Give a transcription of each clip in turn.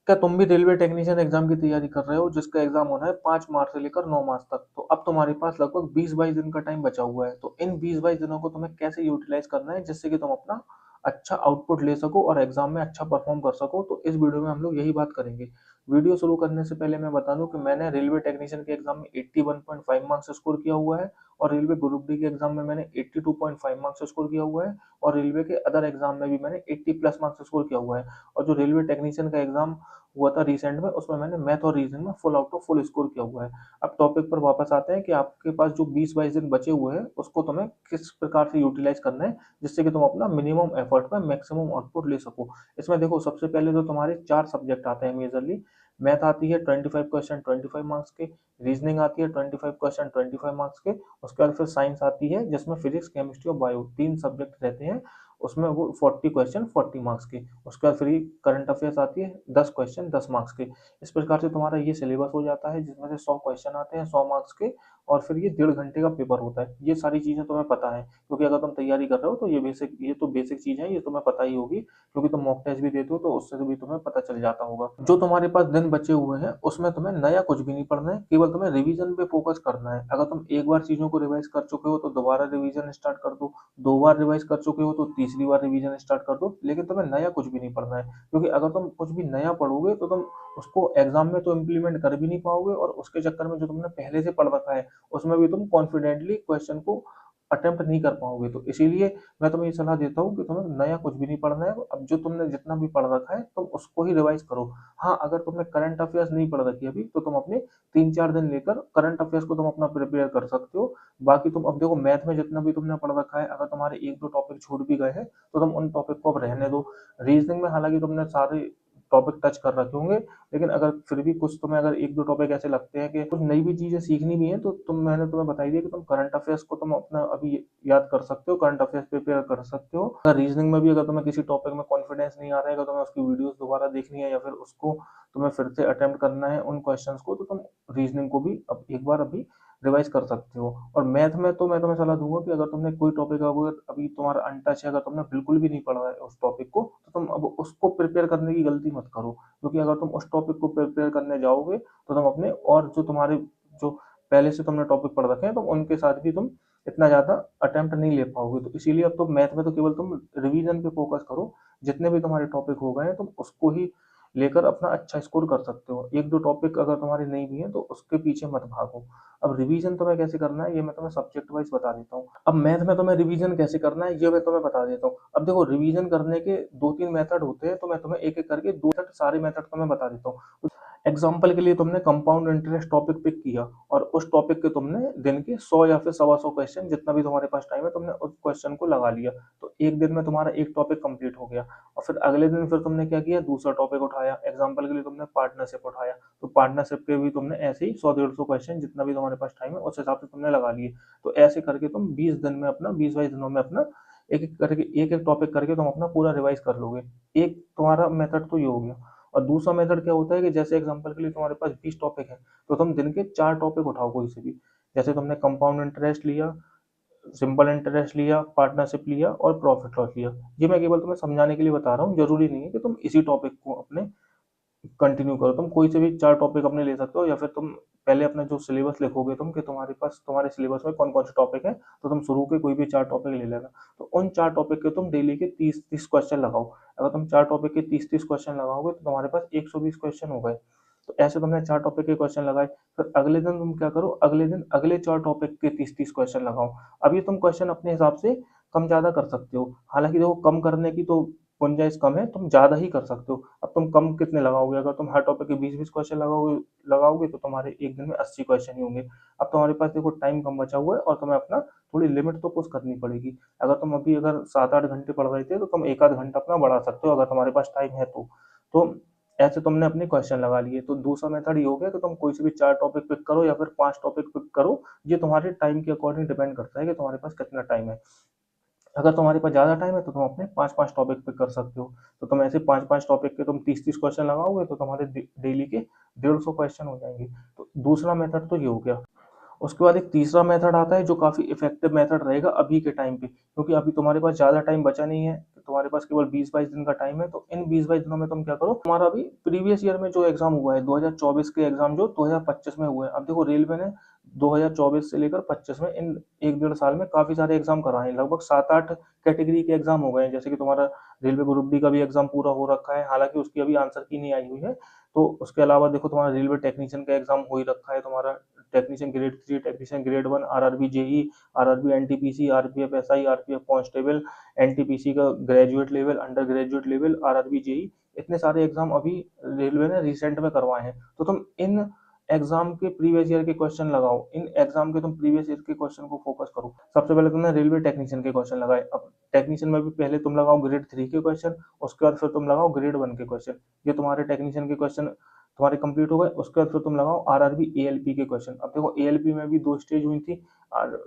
क्या तुम भी रेलवे टेक्नीशियन एग्जाम की तैयारी कर रहे हो जिसका एग्जाम होना है 5 मार्च से लेकर 9 मार्च तक। तो अब तुम्हारे पास लगभग 20-22 दिन का टाइम बचा हुआ है। तो इन 20-22 दिनों को तुम्हें कैसे यूटिलाइज करना है जिससे कि तुम अपना अच्छा आउटपुट ले सको और एग्जाम में अच्छा परफॉर्म कर सको। तो इस वीडियो में हम लोग यही बात करेंगे। वीडियो शुरू करने से पहले मैं बता दूं कि मैंने रेलवे टेक्नीशियन के एग्जाम में 81.5 मार्क्स स्कोर किया हुआ है और रेलवे ग्रुप डी के एग्जाम में मैंने 82.5 मार्क्स स्कोर किया हुआ है और रेलवे के अदर एग्जाम में भी मैंने 80+ मार्क्स स्कोर किया हुआ है। और जो रेलवे टेक्नीशियन का एग्जाम हुआ था रिसेंट में, उसमें मैंने मैथ और रीजनिंग में full out of full score किया हुआ है। अब टॉपिक पर वापस आते हैं कि आपके पास जो 20-22 दिन बचे हुए हैं उसको तुम्हें किस प्रकार से यूटिलाइज करना है जिससे कि तुम अपना मिनिमम एफर्ट में मैक्सिमम आउटपुट ले सको। इसमें देखो, सबसे पहले तो तुम्हारे 4 सब्जेक्ट आते हैं मेजरली। मैथ आती है 25 क्वेश्चन 25 मार्क्स के, रीजनिंग आती है 25 क्वेश्चन 25 मार्क्स के, उसके बाद फिर साइंस आती है जिसमें फिजिक्स केमिस्ट्री और बायो 3 सब्जेक्ट रहते हैं, उसमें वो 40 क्वेश्चन 40 मार्क्स के। उसके बाद फिर करंट अफेयर्स आती है 10 क्वेश्चन 10 मार्क्स के। इस प्रकार से तुम्हारा ये सिलेबस हो जाता है जिसमें से 100 क्वेश्चन आते हैं 100 मार्क्स के और फिर ये 1.5 घंटे का पेपर होता है। ये सारी चीजें तुम्हें पता है क्योंकि अगर तुम तैयारी कर रहे हो तो ये तो बेसिक चीज है, ये तुम्हें पता ही होगी क्योंकि तुम मॉक टेस्ट भी देते हो तो उससे भी तुम्हें पता चल जाता होगा। जो तुम्हारे पास दिन बचे हुए हैं उसमें तुम्हें नया कुछ भी नहीं पढ़ना है, केवल तुम्हें रिवीजन पे फोकस करना है। अगर तुम एक बार चीजों को रिवाइज कर चुके हो तो दोबारा रिवीजन स्टार्ट कर दो, 2 बार रिवाइज कर चुके हो तो तीसरी बार रिवीजन स्टार्ट कर दो, लेकिन तुम्हें नया कुछ भी नहीं पढ़ना है। क्योंकि अगर तुम कुछ भी नया पढ़ोगे तो तुम उसको एग्जाम में तो इम्प्लीमेंट कर भी नहीं पाओगे और उसके चक्कर में जो तुमने पहले से पढ़ रखा है उसमें भी तुम कॉन्फिडेंटली क्वेश्चन को अटेम्प्ट नहीं कर पाओगे। तो इसीलिए मैं तुम्हें ये सलाह देता हूँ कि तुम्हें नया कुछ भी नहीं पढ़ना है। अब जो तुमने जितना भी पढ़ रखा है तुम उसको ही रिवाइज करो। हाँ, अगर तुमने करंट अफेयर्स नहीं पढ़ रखी अभी तो तुम अपने 3-4 दिन लेकर करंट अफेयर्स को तुम अपना प्रिपेयर कर सकते हो। बाकी तुम अब देखो, मैथ में जितना भी तुमने पढ़ रखा है, अगर तुम्हारे 1-2 टॉपिक छूट भी गए हैं तो तुम उन टॉपिक को अब रहने दो। रीजनिंग में हालांकि तुमने सारे टॉपिक टच कर रखे होंगे, लेकिन अगर फिर भी कुछ तुम्हें अगर 1-2 टॉपिक ऐसे लगते हैं कि कुछ नई भी चीजें सीखनी भी है तो मैंने तुम्हें बताई दी कि तुम करंट अफेयर्स को तुम अपना अभी याद कर सकते हो, करंट अफेयर्स प्रिपेयर कर सकते हो। अगर रीजनिंग में भी अगर तुम्हें किसी टॉपिक में कॉन्फिडेंस नहीं आ रहा है, अगर तुम्हें उसकी वीडियोस दोबारा देखनी है या फिर उसको तुम्हें फिर से अटेम्प्ट करना है उन क्वेश्चंस को, तो तुम रीजनिंग को भी अब एक बार अभी रिवाइज कर सकते हो। और मैथ में तो मैं तुम्हें सलाह दूंगा कि अगर तुमने कोई टॉपिक अगर अभी तुम्हारा अनटच है, अगर तुमने बिल्कुल भी नहीं पढ़ा है उस टॉपिक को, तो तुम अब उसको प्रिपेयर करने की गलती मत करो। क्योंकि अगर तुम उस टॉपिक को प्रिपेयर करने जाओगे तो तुम अपने और जो तुम्हारे जो पहले से तुमने टॉपिक पढ़ रखे हैं तो उनके साथ भी तुम इतना ज्यादा अटेम्प्ट नहीं ले पाओगे। तो इसीलिए अब तो मैथ में तो केवल तुम रिवीजन पे फोकस करो। जितने भी तुम्हारे टॉपिक हो गए हैं तुम उसको ही लेकर अपना अच्छा स्कोर कर सकते हो। 1-2 टॉपिक अगर तुम्हारे नहीं भी है तो उसके पीछे मत भागो। अब रिवीजन तुम्हें कैसे करना है ये मैं तुम्हें सब्जेक्ट वाइज बता देता हूँ। अब मैथ में तुम्हें रिवीजन कैसे करना है ये मैं तुम्हें बता देता हूँ। अब देखो, रिवीजन करने के 2-3 मेथड होते हैं, तो मैं तुम्हें एक एक करके दो सारे मेथड तुम्हें बता देता हूँ। एग्जाम्पल के लिए तुमने कंपाउंड इंटरेस्ट टॉपिक पिक किया और उस टॉपिक के तुमने दिन के 100 या फिर 125 क्वेश्चन, जितना भी तुम्हारे पास टाइम है, तुमने उस क्वेश्चन को लगा लिया। तो एक दिन में तुम्हारा एक टॉपिक कंप्लीट हो गया। और फिर अगले दिन फिर तुमने क्या किया, दूसरा टॉपिक उठाया। एग्जाम्पल के लिए तुमने पार्टनरशिप उठाया, तो पार्टनरशिप के भी तुमने ऐसे ही 100-150 क्वेश्चन, जितना भी तुम्हारे पास टाइम है उस हिसाब से तुमने लगा लिए। तो ऐसे करके तुम 20 दिन में अपना 20-22 दिनों में अपना एक एक करके एक एक टॉपिक करके तुम अपना पूरा रिवाइज कर लोगे। एक तुम्हारा मेथड तो ये हो गया। और दूसरा मेथड क्या होता है कि जैसे एग्जांपल के लिए तुम्हारे पास 20 टॉपिक है, तो तुम दिन के 4 टॉपिक उठाओ कोई से भी। जैसे तुमने कंपाउंड इंटरेस्ट लिया, सिंपल इंटरेस्ट लिया, पार्टनरशिप लिया और प्रॉफिट लॉस लिया। ये मैं केवल तुम्हें समझाने के लिए बता रहा हूँ, जरूरी नहीं है कि तुम इसी टॉपिक को अपने कंटिन्यू करो। तुम कोई से भी 4 टॉपिक अपने ले सकते हो, या फिर तुम पहले अपना जो सिलेबस लिखोगे तुम कि तुम्हारे पास तुम्हारे सिलेबस में कौन कौन से टॉपिक है, तो तुम शुरू के कोई भी 4 टॉपिक ले लेना। तो उन 4 टॉपिक के तुम डेली के 30-30 क्वेश्चन लगाओ। अगर तुम 4 टॉपिक के 30-30 क्वेश्चन लगाओगे तो तुम्हारे पास 120 क्वेश्चन हो गए। तो ऐसे तुमने 4 टॉपिक के क्वेश्चन लगाए। फिर अगले दिन तुम क्या करो, अगले दिन अगले 4 टॉपिक के 30-30 क्वेश्चन लगाओ। अभी तुम क्वेश्चन अपने हिसाब से कम ज्यादा कर सकते हो। हालांकि देखो, कम करने की तो गुंजाइश कम है, तुम ज्यादा ही कर सकते हो। अब तुम कम कितने लगाओगे, अगर तुम हर टॉपिक के 20-20 क्वेश्चन लगाओगे तो तुम्हारे एक दिन में 80 क्वेश्चन ही होंगे। अब तुम्हारे पास देखो टाइम कम बचा हुआ है और तुम्हें अपना थोड़ी लिमिट तो पुश करनी पड़ेगी। अगर तुम अभी अगर 7-8 घंटे पढ़ रहे थे तो तुम एक आध घंटा अपना बढ़ा सकते हो अगर तुम्हारे पास टाइम है तो ऐसे तुमने अपने क्वेश्चन लगा लिए। तो दूसरा मेथड ये हो गया कि तुम कोई से भी 4 टॉपिक पिक करो या फिर 5 टॉपिक पिक करो। ये तुम्हारे टाइम के अकॉर्डिंग डिपेंड करता है कि तुम्हारे पास कितना टाइम है। अगर तुम्हारे पास ज्यादा टाइम है तो तुम अपने 5-5 टॉपिक पे कर सकते हो। तो तुम ऐसे 5-5 टॉपिक के तुम 30-30 क्वेश्चन लगाओगे तो तुम्हारे डेली के 150 क्वेश्चन हो जाएंगे। तो दूसरा मेथड तो ये हो गया। उसके बाद एक तीसरा मेथड आता है जो काफ़ी इफ़ेक्टिव मेथड रहेगा अभी के टाइम पे, क्योंकि अभी तुम्हारे पास ज़्यादा टाइम बचा नहीं है, तुम्हारे पास केवल 20-22 दिन का टाइम है। तो इन 20-22 दिनों में तुम क्या करो, तुम्हारा अभी प्रीवियस ईयर में जो एग्ज़ाम हुआ है 2024 के एग्ज़ाम जो 2025 में हुए हैं। अब देखो रेलवे ने 2024 से लेकर 25 में इन 1 डेढ़ साल में काफ़ी सारे एग्ज़ाम कराए हैं, लगभग 7-8 कैटेगरी के एग्ज़ाम हो गए हैं। जैसे कि तुम्हारा रेलवे ग्रुप डी का भी एग्ज़ाम पूरा हो रखा है, हालाँकि उसकी अभी आंसर की नहीं आई हुई है। तो उसके अलावा देखो तुम्हारा रेलवे टेक्नीशियन का एग्ज़ाम हो ही रखा है, तुम्हारा technician grade 3, technician grade 1, RRB JEE, RRB NTPC, RPF SI, RPF constable, NTPC का graduate level, undergraduate level, RRB JEE, इतने सारे एग्जाम अभी रेलवे ने रिसेंट में करवाए हैं। तो तुम इन एग्जाम के प्रीवियस ईयर के क्वेश्चन लगाओ, इन एग्जाम के तुम प्रीवियस ईयर के क्वेश्चन को फोकस करो। सबसे पहले तुमने रेलवे टेक्नीशियन के क्वेश्चन लगाए, अब टेक्नीशियन में भी पहले तुम लगाओ ग्रेड 3 के क्वेश्चन, उसके बाद फिर तुम लगाओ ग्रेड 1 के क्वेश्चन। ये तुम्हारे टेक्नीशियन के क्वेश्चन तुम्हारे कंप्लीट हो गए। उसके बाद फिर तुम लगाओ आरआरबी एएलपी के क्वेश्चन। अब देखो एएलपी में भी 2 स्टेज हुई थी,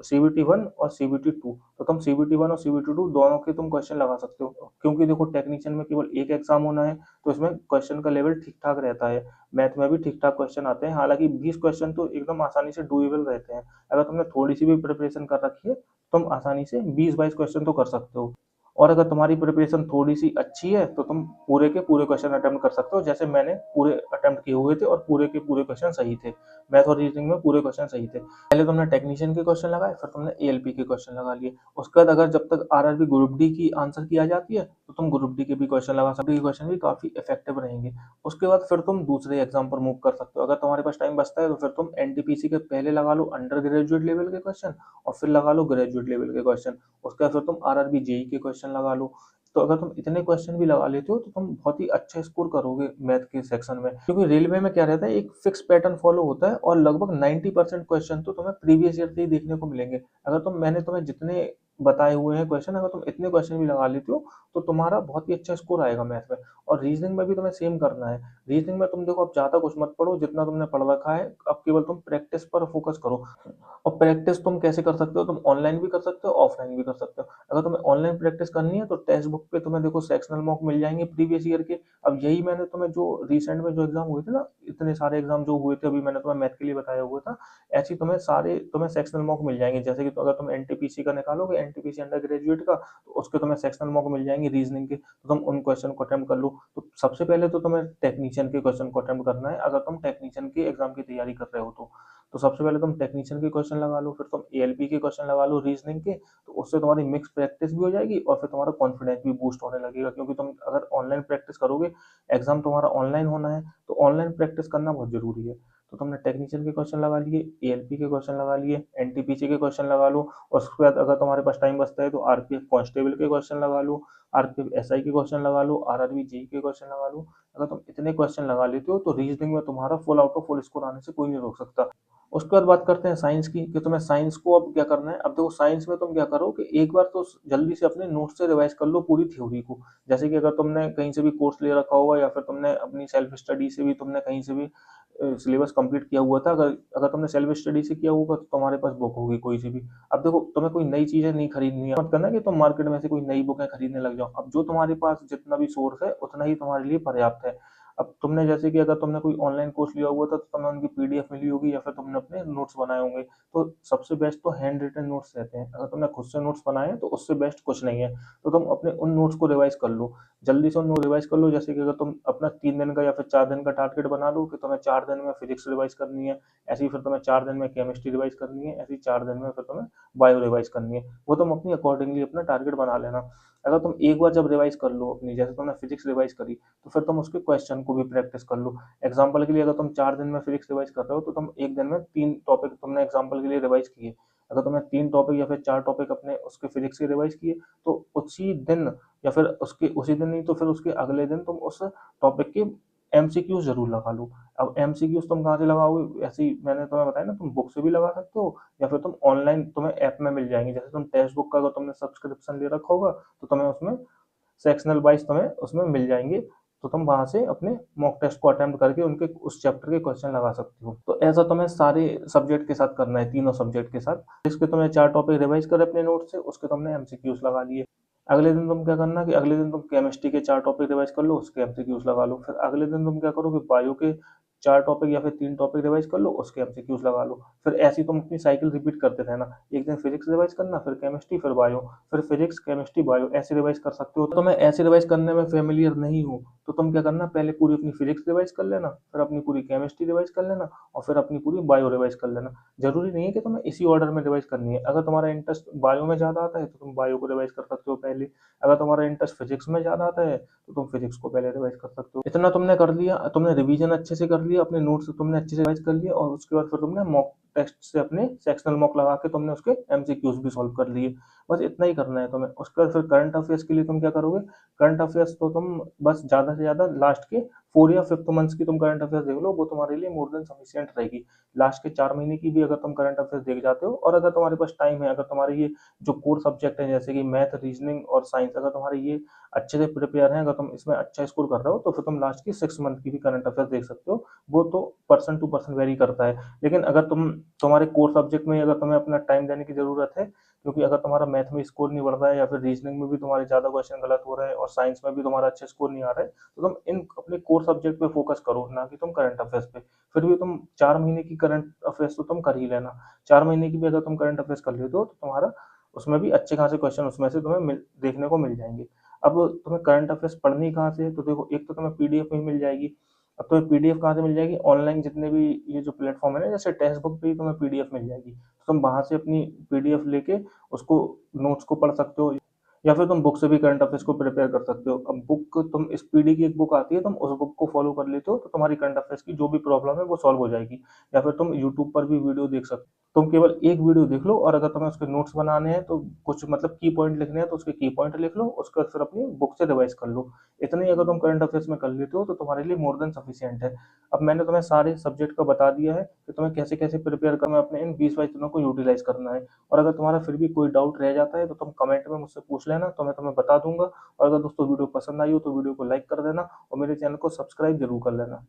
सीबीटी 1 और सीबीटी 2। तो तुम सीबीटी 1 और सीबीटी 2 दोनों के तुम क्वेश्चन लगा सकते हो, क्योंकि देखो टेक्नीशियन में केवल एक एग्जाम होना है, तो इसमें क्वेश्चन का लेवल ठीक-ठाक रहता है। मैथ में भी ठीक-ठाक क्वेश्चन आते हैं, हालाँकि 20 क्वेश्चन तो एकदम आसानी से डूएबल रहते हैं। अगर तुमने थोड़ी-सी भी प्रिपरेशन कर रखी है, तुम आसानी से 20-22 क्वेश्चन तो कर सकते हो। और अगर तुम्हारी प्रिपरेशन थोड़ी-सी अच्छी है, तो तुम पूरे के पूरे क्वेश्चन अटेम्प्ट कर सकते हो, जैसे मैंने पूरे अटेम्प्ट किए हुए थे और पूरे के पूरे क्वेश्चन सही थे। मैथ और रीजनिंग में पूरे क्वेश्चन सही थे। पहले तुमने टेक्नीशियन के क्वेश्चन लगाए, फिर तुमने एएलपी के क्वेश्चन लगा लिए। उसके बाद अगर जब तक आरआरबी ग्रुप डी की आंसर की आ जाती है, तो तुम ग्रुप डी के भी क्वेश्चन लगा सकते हो, ये क्वेश्चन भी काफ़ी इफेक्टिव रहेंगे। उसके बाद फिर तुम दूसरे एग्जाम पर मूव कर सकते हो। अगर तुम्हारे पास टाइम बचता है, तो फिर तुम एनटीपीसी के पहले लगा लो अंडर ग्रेजुएट लेवल के क्वेश्चन और फिर लगा लो ग्रेजुएट लेवल के क्वेश्चन। उसके बाद फिर तुम आरआरबी जेईई के क्वेश्चन लगा लो। तो अगर तुम इतने क्वेश्चन भी लगा लेते हो, तो तुम बहुत ही अच्छा स्कोर करोगे मैथ के सेक्शन में, क्योंकि रेलवे में क्या रहता है, एक फिक्स पैटर्न फॉलो होता है और लगभग 90% क्वेश्चन तो तुम्हें प्रीवियस ईयर से ही देखने को मिलेंगे। अगर मैंने तुम्हें जितने बताए हुए हैं क्वेश्चन, अगर तुम इतने क्वेश्चन भी लगा लेते हो, तो तुम्हारा बहुत ही अच्छा स्कोर आएगा मैथ में। और रीजनिंग में भी तुम्हें सेम करना है। रीजनिंग में तुम देखो, अब ज्यादा कुछ मत पढ़ो, जितना तुमने पढ़ रखा है अब केवल तुम प्रैक्टिस पर फोकस करो। और प्रैक्टिस तुम कैसे कर सकते हो, तुम ऑनलाइन भी कर सकते हो, ऑफलाइन भी कर सकते हो। अगर तुम्हें ऑनलाइन प्रैक्टिस करनी है, तो टेक्स्ट बुक पे तुम्हें देखो सेक्शनल मॉक मिल जाएंगे प्रीवियस ईयर के। अब यही मैंने तुम्हें जो रिसेंट में जो एग्जाम हुए थे ना, इतने सारे एग्जाम जो हुए थे, अभी मैंने तुम्हें मैथ के लिए बताया हुआ था, ऐसे ही तुम्हें सेक्शनल मॉक मिल जाएंगे। जैसे कि तो अगर तुम एनटीपीसी का निकालोगे, एनटीपीसी अंडर ग्रेजुएट का, तो उसके तुम्हें सेक्शनल मॉक मिल जाएंगे रीजनिंग के, तो तुम उन क्वेश्चन को अटेम्प्ट कर लो। तो सबसे पहले तो तुम्हें टेक्नीशियन के क्वेश्चन को अटेम्प्ट करना है, अगर तुम टेक्नीशियन के एग्जाम की तैयारी कर रहे हो तो सबसे पहले तुम टेक्नीशियन के क्वेश्चन लगा लो, फिर तुम एएलपी के क्वेश्चन लगा लो रीजनिंग के। तो उससे तुम्हारी मिक्स प्रैक्टिस भी हो जाएगी और फिर तुम्हारा कॉन्फिडेंस भी बूस्ट होने लगेगा, क्योंकि तुम अगर ऑनलाइन प्रैक्टिस करोगे, एग्जाम तुम्हारा ऑनलाइन होना है, तो ऑनलाइन प्रैक्टिस करना बहुत जरूरी है। तो तुमने टेक्नीशियन के क्वेश्चन लगा लिए, एएलपी के क्वेश्चन लगा लिए, एनटीपीसी के क्वेश्चन लगा लो, और उसके बाद अगर तुम्हारे पास टाइम बचता है, तो आरपीएफ कांस्टेबल के क्वेश्चन लगा लो, आरपीएफ एसआई के क्वेश्चन लगा लो, आरआरबी जेई के क्वेश्चन लगा लो। अगर तुम इतने क्वेश्चन लगा लेते हो, तो रीजनिंग में तुम्हारा full out of full score आने से कोई नहीं रोक सकता। उसके बाद बात करते हैं साइंस की, कि तुम्हें साइंस को अब क्या करना है। अब देखो साइंस में तुम क्या करो कि एक बार तो जल्दी से अपने नोट्स से रिवाइज कर लो पूरी थ्योरी को। जैसे कि अगर तुमने कहीं से भी कोर्स ले रखा होगा, या फिर तुमने अपनी सेल्फ स्टडी से भी तुमने कहीं से भी सिलेबस कंप्लीट किया हुआ था, अगर अगर तुमने सेल्फ स्टडी से किया होगा, तो तुम्हारे पास बुक होगी कोई सी भी। अब देखो तुम्हें कोई नई चीजें नहीं खरीदनी है, मत करना कि तुम मार्केट में से कोई नई बुकें खरीदने लग जाओ। अब जो तुम्हारे पास जितना भी सोर्स है, उतना ही तुम्हारे लिए पर्याप्त है। अब तुमने जैसे कि अगर तुमने कोई ऑनलाइन कोर्स लिया हुआ था, तो तुम्हें उनकी पीडीएफ मिली होगी, या फिर तुमने अपने नोट्स बनाए होंगे। तो सबसे बेस्ट तो हैंड रिटन नोट्स रहते हैं। अगर तुमने खुद से नोट्स बनाए हैं, तो उससे बेस्ट कुछ नहीं है। तो तुम अपने उन नोट्स को रिवाइज कर लो, जल्दी से उन नोट रिवाइज कर लो। जैसे कि अगर तुम अपना 3 दिन का या फिर 4 दिन का टारगेट बना लो, कि तुम्हें 4 दिन में फिजिक्स रिवाइज करनी है, ऐसे ही फिर तुम्हें 4 दिन में केमिस्ट्री रिवाइज करनी है, ऐसे ही 4 दिन में फिर तुम्हें बायो रिवाइज करनी है। वो तुम अपनी अकॉर्डिंगली अपना टारगेट बना लेना। अगर तुम एक बार जब रिवाइज कर लो अपनी, जैसे तुमने फिजिक्स रिवाइज करी, तो फिर तुम उसके क्वेश्चन को भी प्रैक्टिस कर लो। एग्जाम्पल के लिए अगर तुम 4 दिन में फिजिक्स रिवाइज कर रहे हो, तो तुम एक दिन में 3 टॉपिक तुमने एग्जाम्पल के लिए रिवाइज किए। अगर तुमने 3 टॉपिक या फिर 4 टॉपिक अपने उसके फिजिक्स के रिवाइज किए, तो उसी दिन, या फिर उसके उसी दिन नहीं तो फिर उसके अगले दिन तुम उस टॉपिक के एमसीक्यूज जरूर लगा लो। अब एमसीक्यूज तुम कहाँ से लगाओगे, ऐसे ही मैंने तुम्हें बताया ना, तुम बुक से भी लगा सकते हो, या फिर तुम ऑनलाइन तुम्हें ऐप में मिल जाएंगे। जैसे तुम टेक्स्ट बुक का अगर तुमने सब्सक्रिप्शन ले रखा होगा, तो तुम्हें उसमें सेक्शनल वाइज तुम्हें उसमें मिल जाएंगे। तो तुम वहां से अपने मॉक टेस्ट को अटेम्प्ट करके उनके उस चैप्टर के क्वेश्चन लगा सकते हो। तो ऐसा तुम्हें सारे सब्जेक्ट के साथ करना है, तीनों सब्जेक्ट के साथ। इसके तुमने 4 टॉपिक रिवाइज करे अपने नोट से, उसके तुमने एमसीक्यूज लगा लिए। अगले दिन तुम क्या करना कि अगले दिन तुम केमिस्ट्री के 4 टॉपिक रिवाइज कर लो, उसके एमसीक्यूज लगा लो। फिर अगले दिन तुम क्या करो कि बायो के 4 टॉपिक या फिर 3 टॉपिक रिवाइज़ कर लो, उसके एमसीक्यूज़ लगा लो। फिर ऐसे ही तुम अपनी साइकिल रिपीट करते रहना। एक दिन फिज़िक्स रिवाइज़ करना, फिर केमिस्ट्री, फिर बायो, फिर फिज़िक्स, केमिस्ट्री, बायो ऐसे रिवाइज़ कर सकते हो। तो मैं ऐसे रिवाइज़ करने में फ़ैमिलियर नहीं हूँ, तो तुम क्या करना पहले पूरी अपनी फिज़िक्स रिवाइज़ कर लेना, फिर अपनी पूरी केमिस्ट्री रिवाइज़ कर लेना और फिर अपनी पूरी बायो रिवाइज़ कर लेना। ज़रूरी नहीं है कि तुम्हें इसी ऑर्डर में रिवाइज़ करनी है। अगर तुम्हारा इंटरेस्ट बायो में ज़्यादा आता है, तो तुम बायो को रिवाइज़ कर सकते हो पहले। अगर तुम्हारा इंटरेस्ट फिज़िक्स में ज़्यादा आता है, तो तुम फिज़िक्स को पहले रिवाइज़ कर सकते हो। इतना तुमने कर लिया, तुमने रिवीजन अच्छे से कर लिया, अपने नोट्स तुमने अच्छे से रिवाइज़ कर लिए और उसके बाद फिर तुमने मॉक टेस्ट से अपने सेक्शनल मॉक लगा के तुमने उसके एमसीक्यूज़ भी सॉल्व कर लिए। बस इतना ही करना है तुम्हें। उसके बाद फिर करंट अफ़ेयर्स के लिए तुम क्या करोगे, करंट अफ़ेयर्स तो तुम बस ज़्यादा से ज़्यादा लास्ट के 4 या 5th मंथ्स की तुम करंट अफ़ेयर्स देख लो, वो तुम्हारे लिए मोर देन सफिशिएंट रहेगी। लास्ट के 4 महीने की भी अगर तुम करंट अफ़ेयर्स देख जाते हो और अगर तुम्हारे पास टाइम है, अगर तुम्हारे ये जो कोर सब्जेक्ट हैं जैसे कि मैथ, रीजनिंग और साइंस अगर तुम्हारे ये अच्छे से प्रिपेयर हैं, अगर तुम इसमें अच्छा स्कोर कर रहे हो, तो फिर तुम लास्ट की 6 मंथ की भी करंट अफ़ेयर्स देख सकते हो। वो तो पर्सन टू पर्सन वेरी करता है। लेकिन अगर तुम्हारे कोर सब्जेक्ट में अगर तुम्हें अपना टाइम देने की ज़रूरत है, क्योंकि अगर तुम्हारा मैथ में स्कोर नहीं बढ़ रहा है या फिर रीजनिंग में भी तुम्हारे ज़्यादा क्वेश्चन गलत हो रहे हैं और साइंस में भी तुम्हारा अच्छा स्कोर नहीं आ रहा है, तो तुम इन अपने कोर सब्जेक्ट पे फोकस करो, ना कि तुम करंट अफेयर्स पे। फिर भी तुम 4 महीने की करंट अफेयर्स तो तुम कर ही लेना। 4 महीने की भी अगर तुम करंट अफेयर्स कर लेते हो, तो तुम्हारा उसमें भी अच्छे खासे क्वेश्चन उसमें से तुम्हें देखने को मिल जाएंगे। अब तुम्हें करंट अफेयर्स पढ़नी कहाँ से है, तो देखो एक तो तुम्हें पीडीएफ में मिल जाएगी। अब तुम्हें पीडीएफ कहाँ से मिल जाएगी, ऑनलाइन जितने भी ये जो प्लेटफॉर्म है ना, जैसे टेक्स्ट बुक पे ही तुम्हें पीडीएफ मिल जाएगी, तो तुम वहां से अपनी पीडीएफ लेके उसको नोट्स को पढ़ सकते हो या फिर तुम बुक से भी करंट अफेयर्स को प्रिपेयर कर सकते हो। अब बुक तुम स्पीडी की एक बुक आती है, तुम उस बुक को फॉलो कर लेते हो, तो तुम्हारी करंट अफेयर्स की जो भी प्रॉब्लम है वो सॉल्व हो जाएगी। या फिर तुम यूट्यूब पर भी वीडियो देख सकते हो। तुम केवल एक वीडियो देख लो और अगर तुम्हें उसके नोट्स बनाने हैं, तो कुछ मतलब की पॉइंट लिखने हैं, तो उसके की पॉइंट लिख लो, उसके बाद फिर अपनी बुक से रिवाइज कर लो। इतने ही अगर तुम करंट अफेयर्स में कर लेते हो, तो तुम्हारे लिए मोर देन सफिशिएंट है। अब मैंने तुम्हें सारे सब्जेक्ट का बता दिया है कि तुम्हें कैसे कैसे प्रिपेयर करना है, अपने इन 20-22 दिनों को यूटिलाइज करना है। और अगर तुम्हारा फिर भी कोई डाउट रह जाता है, तो तुम कमेंट में मुझसे पूछ लेना, तो मैं तुम्हें बता दूंगा। और अगर दोस्तों वीडियो पसंद आई हो, तो वीडियो को लाइक कर देना और मेरे चैनल को सब्सक्राइब जरूर कर लेना।